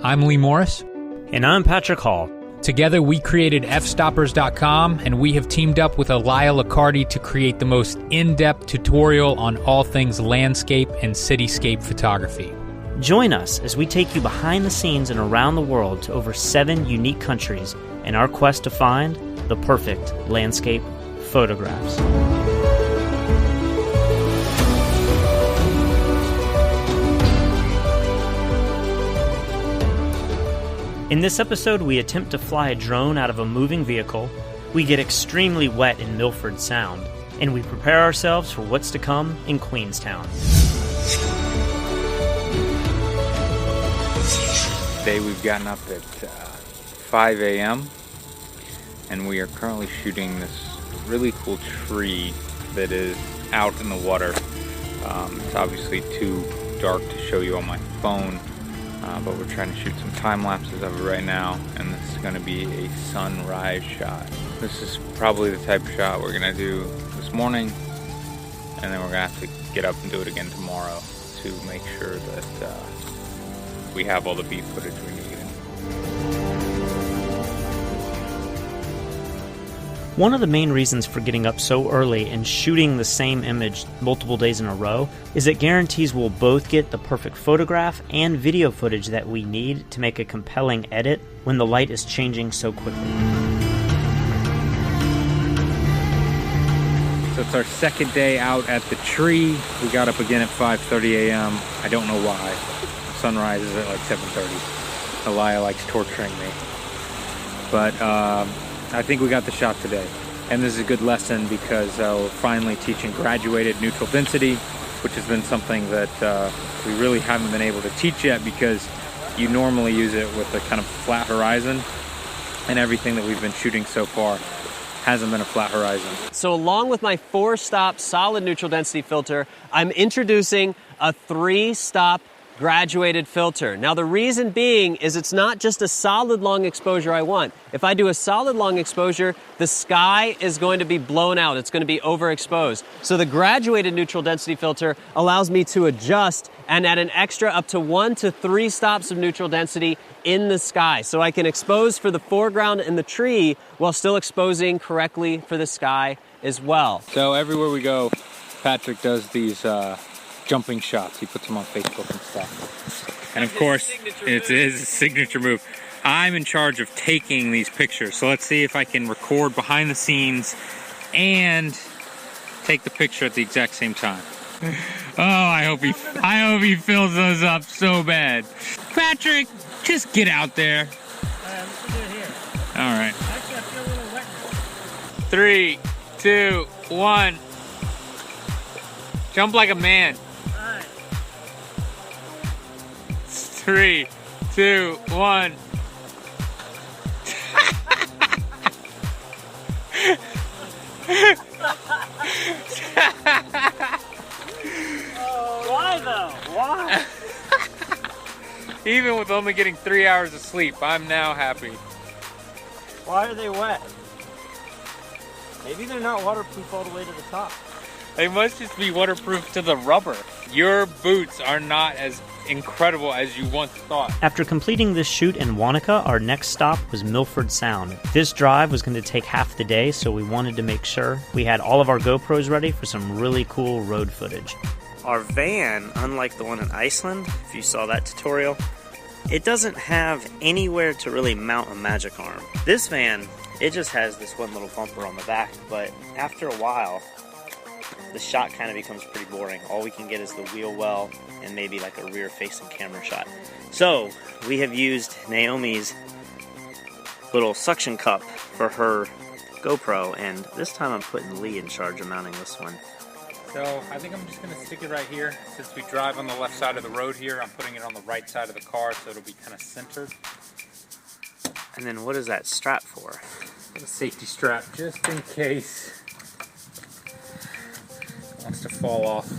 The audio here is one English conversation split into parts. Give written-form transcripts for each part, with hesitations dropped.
I'm Lee Morris. And I'm Patrick Hall. Together we created fstoppers.com, and we have teamed up with Elia Liccardi to create the most in-depth tutorial on all things landscape and cityscape photography. Join us as we take you behind the scenes and around the world to over 7 unique countries in our quest to find the perfect landscape photographs. In this episode, we attempt to fly a drone out of a moving vehicle, we get extremely wet in Milford Sound, and we prepare ourselves for what's to come in Queenstown. Today we've gotten up at 5 a.m. and we are currently shooting this really cool tree that is out in the water. It's obviously too dark to show you on my phone. But we're trying to shoot some time lapses of it right now, and this is going to be a sunrise shot. This is probably the type of shot we're going to do this morning, and then we're going to have to get up and do it again tomorrow to make sure that we have all the beef footage we need. One of the main reasons for getting up so early and shooting the same image multiple days in a row is it guarantees we'll both get the perfect photograph and video footage that we need to make a compelling edit when the light is changing so quickly. So it's our second day out at the tree. We got up again at 5:30 a.m. I don't know why. Sunrise is at like 7:30. Elia likes torturing me. But I think we got the shot today, and this is a good lesson because we're finally teaching graduated neutral density, which has been something that we really haven't been able to teach yet because you normally use it with a kind of flat horizon, and everything that we've been shooting so far hasn't been a flat horizon. So along with my 4-stop solid neutral density filter, I'm introducing a 3-stop graduated filter. Now the reason being is it's not just a solid long exposure I want. If I do a solid long exposure, the sky is going to be blown out. It's going to be overexposed. So the graduated neutral density filter allows me to adjust and add an extra up to 1 to 3 stops of neutral density in the sky. So I can expose for the foreground and the tree while still exposing correctly for the sky as well. So everywhere we go, Patrick does these jumping shots. He puts them on Facebook and stuff. And of course, it's his signature move. I'm in charge of taking these pictures. So let's see if I can record behind the scenes and take the picture at the exact same time. Oh, I hope he fills those up so bad. Patrick, just get out there. All right. 3, 2, 1. Jump like a man. 3, 2, 1. Why though? Why? Even with only getting 3 hours of sleep, I'm now happy. Why are they wet? Maybe they're not waterproof all the way to the top. They must just be waterproof to the rubber. Your boots are not as incredible as you once thought. After completing this shoot in Wanaka, our next stop was Milford Sound. This drive was going to take half the day, so we wanted to make sure we had all of our GoPros ready for some really cool road footage. Our van, unlike the one in Iceland, if you saw that tutorial, it doesn't have anywhere to really mount a magic arm. This van, it just has this one little bumper on the back, but after a while, the shot kind of becomes pretty boring. All we can get is the wheel well and maybe like a rear-facing camera shot. So we have used Naomi's little suction cup for her GoPro, and this time I'm putting Lee in charge of mounting this one. So I think I'm just going to stick it right here. Since we drive on the left side of the road here, I'm putting it on the right side of the car so it'll be kind of centered. And then what is that strap for? A safety strap, just in case it wants to fall off.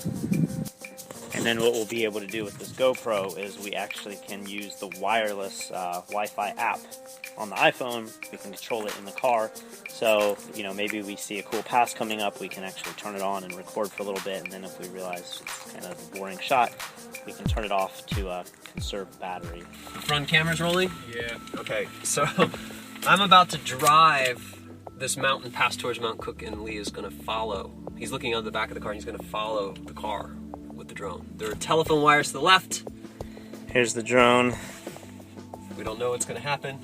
And then what we'll be able to do with this GoPro is we actually can use the wireless Wi-Fi app on the iPhone. We can control it in the car. So, you know, maybe we see a cool pass coming up, we can actually turn it on and record for a little bit, and then if we realize it's kind of a boring shot, we can turn it off to conserve battery. Front camera's rolling? Yeah. Okay, so I'm about to drive this mountain past towards Mount Cook, and Lee is going to follow. He's looking on the back of the car, and he's going to follow the car with the drone. There are telephone wires to the left. Here's the drone. We don't know what's going to happen.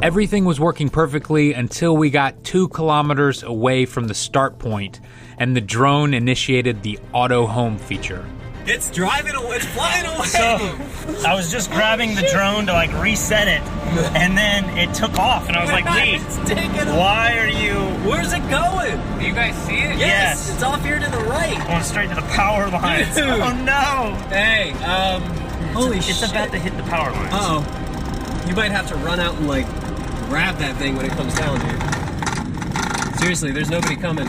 Everything was working perfectly until we got 2 kilometers away from the start point, and the drone initiated the auto home feature. It's driving away, it's flying away! So, I was just grabbing the drone to like reset it, and then it took off, and I was like, Lee, why are you... Where's it going? Do you guys see it? Yes. It's off here to the right. Going straight to the power lines. Dude. Oh no! Hey, holy shit. It's about to hit the power lines. Uh-oh. You might have to run out and like grab that thing when it comes down, dude. Seriously, there's nobody coming.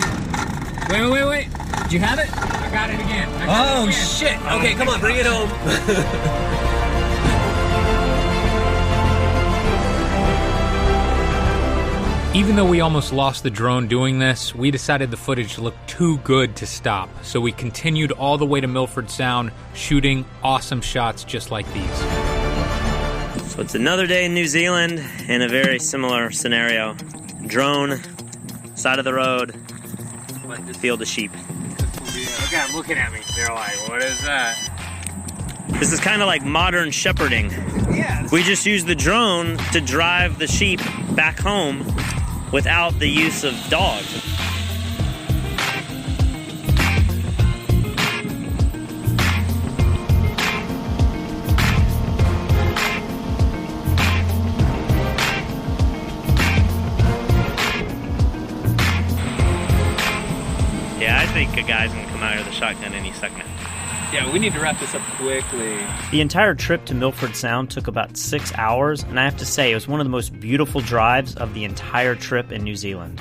Wait. Did you have it? I got it again. Oh, shit. Okay, come on, bring it home. Even though we almost lost the drone doing this, we decided the footage looked too good to stop, so we continued all the way to Milford Sound, shooting awesome shots just like these. So it's another day in New Zealand in a very similar scenario. Drone, side of the road, field of sheep. Look at them looking at me. They're like, what is that? This is kind of like modern shepherding. Yeah. We just use the drone to drive the sheep back home without the use of dogs. Yeah, I think a guy's gonna come out here with a shotgun any second. Yeah, we need to wrap this up quickly. The entire trip to Milford Sound took about 6 hours, and I have to say, it was one of the most beautiful drives of the entire trip in New Zealand.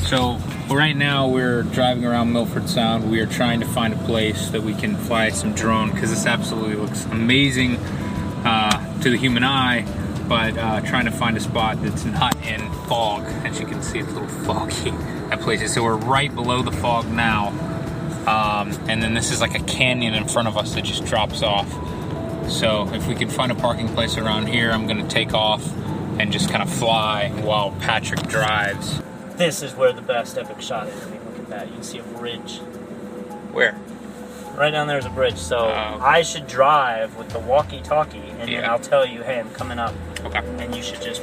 So right now we're driving around Milford Sound. We are trying to find a place that we can fly some drone, because this absolutely looks amazing to the human eye, but trying to find a spot that's not in fog. As you can see, it's a little foggy, that place is. So we're right below the fog now, and then this is like a canyon in front of us that just drops off. So if we can find a parking place around here, I'm gonna take off and just kind of fly while Patrick drives. This is where the best epic shot is. I mean, look at that. You can see a bridge. Where? Right down there is a bridge. So I should drive with the walkie-talkie, and then I'll tell you, hey, I'm coming up. Okay. And you should just...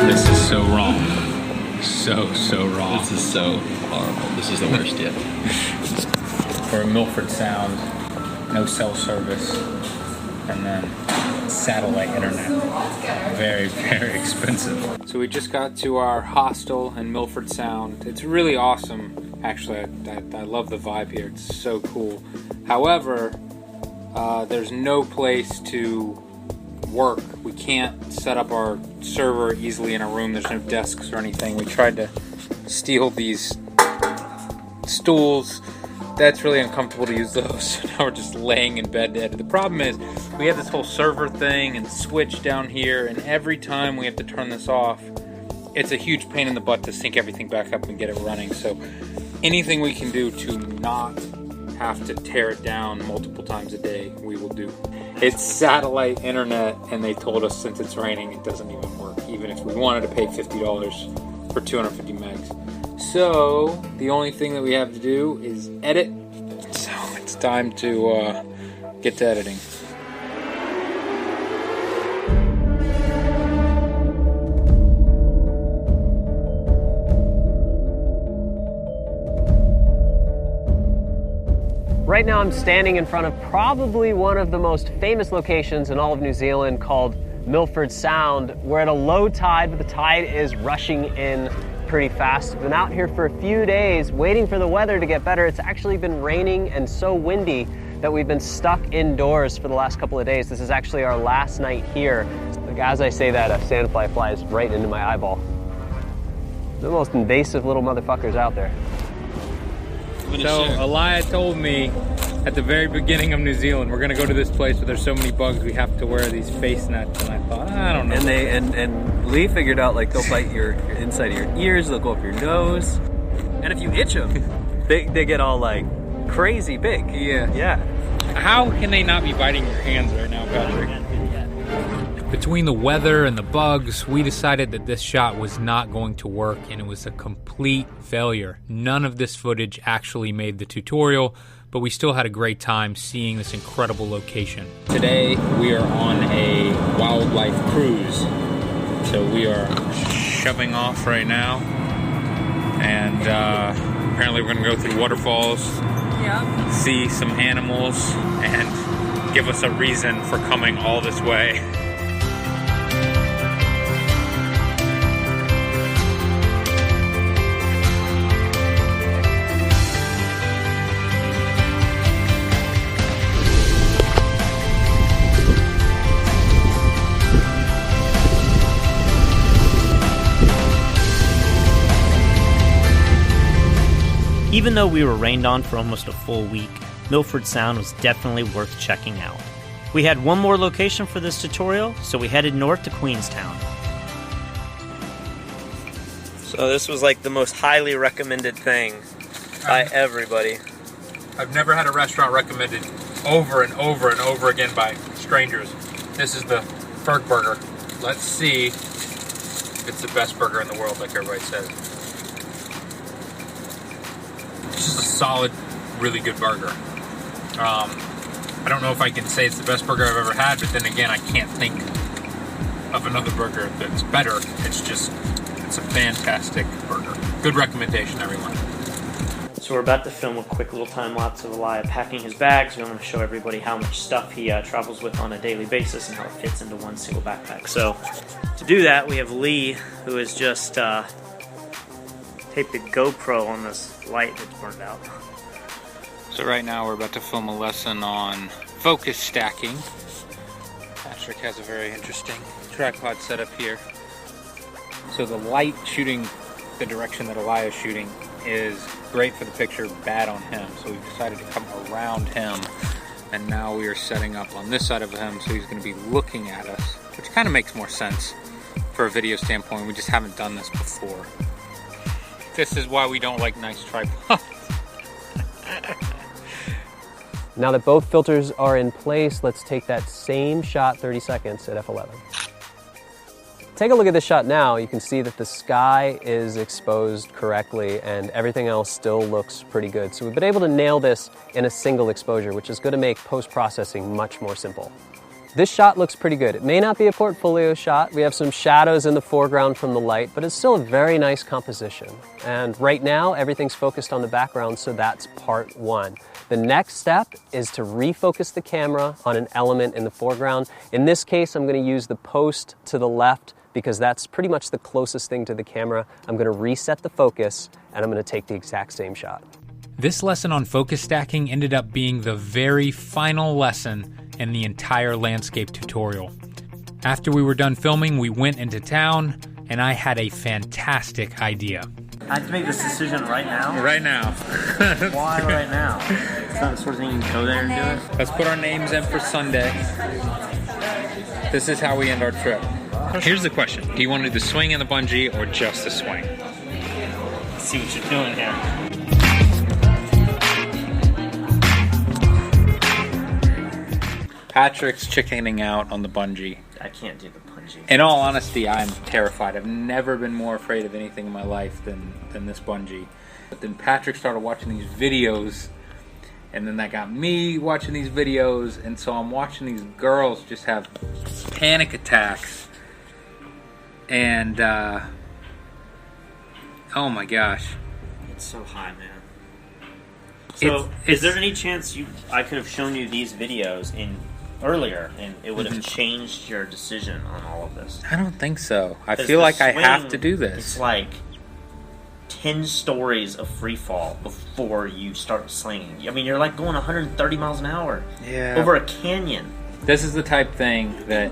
This is so wrong. So wrong. This is so horrible. This is the worst yet. For Milford Sound, no cell service, and then satellite internet. Very, very expensive. So we just got to our hostel in Milford Sound. It's really awesome. Actually, I love the vibe here. It's so cool. However, there's no place to work. We can't set up our server easily in a room. There's no desks or anything. We tried to steal these stools. That's really uncomfortable to use those. So now we're just laying in bed dead. The problem is we have this whole server thing and switch down here, and every time we have to turn this off, it's a huge pain in the butt to sync everything back up and get it running. So anything we can do to not have to tear it down multiple times a day, we will do. It's satellite internet, and they told us since it's raining, it doesn't even work, even if we wanted to pay $50 for 250 megs. So the only thing that we have to do is edit. So it's time to get to editing. Right now I'm standing in front of probably one of the most famous locations in all of New Zealand called Milford Sound. We're at a low tide, but the tide is rushing in pretty fast. We've been out here for a few days waiting for the weather to get better. It's actually been raining and so windy that we've been stuck indoors for the last couple of days. This is actually our last night here. Like, as I say that, a sandfly flies right into my eyeball. The most invasive little motherfuckers out there. So Elia told me at the very beginning of New Zealand, we're gonna go to this place where there's so many bugs we have to wear these face nets, and I thought, I don't know. And Lee figured out, like, they'll bite your inside of your ears, they'll go up your nose, and if you itch them, they get all like crazy big. Yeah. How can they not be biting your hands right now, Patrick? Between the weather and the bugs, we decided that this shot was not going to work, and it was a complete failure. None of this footage actually made the tutorial, but we still had a great time seeing this incredible location. Today, we are on a wildlife cruise. So we are shoving off right now, and apparently we're gonna go through waterfalls, see some animals, and give us a reason for coming all this way. Even though we were rained on for almost a full week, Milford Sound was definitely worth checking out. We had one more location for this tutorial, so we headed north to Queenstown. So this was like the most highly recommended thing by everybody. I've never had a restaurant recommended over and over and over again by strangers. This is the Ferg Burger. Let's see if it's the best burger in the world, like everybody says. It's just a solid, really good burger. I don't know if I can say it's the best burger I've ever had, but then again, I can't think of another burger that's better. It's a fantastic burger. Good recommendation, everyone. So we're about to film a quick little time lapse of Elia packing his bags. We want to show everybody how much stuff he travels with on a daily basis and how it fits into one single backpack. So to do that, we have Lee, who has just taped the GoPro on this light that's burned out. So right now we're about to film a lesson on focus stacking. Patrick has a very interesting tripod setup here. So the light shooting the direction that Elia is shooting is great for the picture, bad on him. So we've decided to come around him, and now we are setting up on this side of him, so he's going to be looking at us, which kind of makes more sense for a video standpoint. We just haven't done this before. This is why we don't like nice tripods. Now that both filters are in place, let's take that same shot 30 seconds at f11. Take a look at this shot now. You can see that the sky is exposed correctly and everything else still looks pretty good. So we've been able to nail this in a single exposure, which is going to make post-processing much more simple. This shot looks pretty good. It may not be a portfolio shot. We have some shadows in the foreground from the light, but it's still a very nice composition. And right now, everything's focused on the background, so that's part one. The next step is to refocus the camera on an element in the foreground. In this case, I'm going to use the post to the left because that's pretty much the closest thing to the camera. I'm going to reset the focus, and I'm going to take the exact same shot. This lesson on focus stacking ended up being the very final lesson in the entire landscape tutorial. After we were done filming, we went into town, and I had a fantastic idea. I have to make this decision right now? Right now. Why right now? It's not the sort of thing you can go there and do it. Let's put our names in for Sunday. This is how we end our trip. Here's the question. Do you want to do the swing and the bungee or just the swing? Let's see what you're doing here. Patrick's chickening out on the bungee. I can't do the bungee. In all honesty, I'm terrified. I've never been more afraid of anything in my life than this bungee. But then Patrick started watching these videos, and then that got me watching these videos, and so I'm watching these girls just have panic attacks. And, oh my gosh. It's so high, man. So, is there any chance I could have shown you these videos earlier, and it would have changed your decision on all of this? I don't think so. I feel like I have to do this. It's like 10 stories of free fall before you start slinging. I mean, you're like going 130 miles an hour over a canyon. This is the type thing that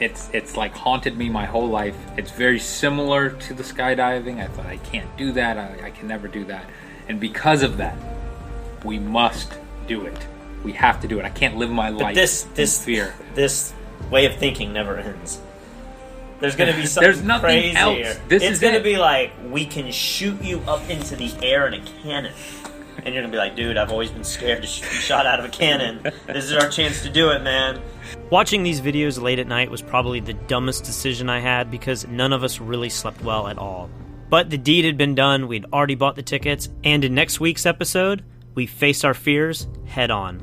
it's like haunted me my whole life. It's very similar to the skydiving. I thought, I can't do that. I can never do that. And because of that, we must do it. We have to do it. I can't live my life in fear. This way of thinking never ends. There's going to be something There's nothing crazy else. here. It's going to be like, we can shoot you up into the air in a cannon. And you're going to be like, dude, I've always been scared to be shot out of a cannon. This is our chance to do it, man. Watching these videos late at night was probably the dumbest decision I had because none of us really slept well at all. But the deed had been done, we'd already bought the tickets, and in next week's episode, we face our fears head on.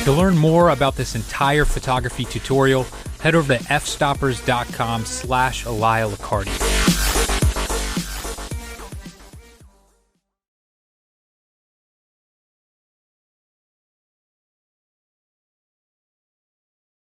To learn more about this entire photography tutorial, head over to fstoppers.com/Elia Liccardi.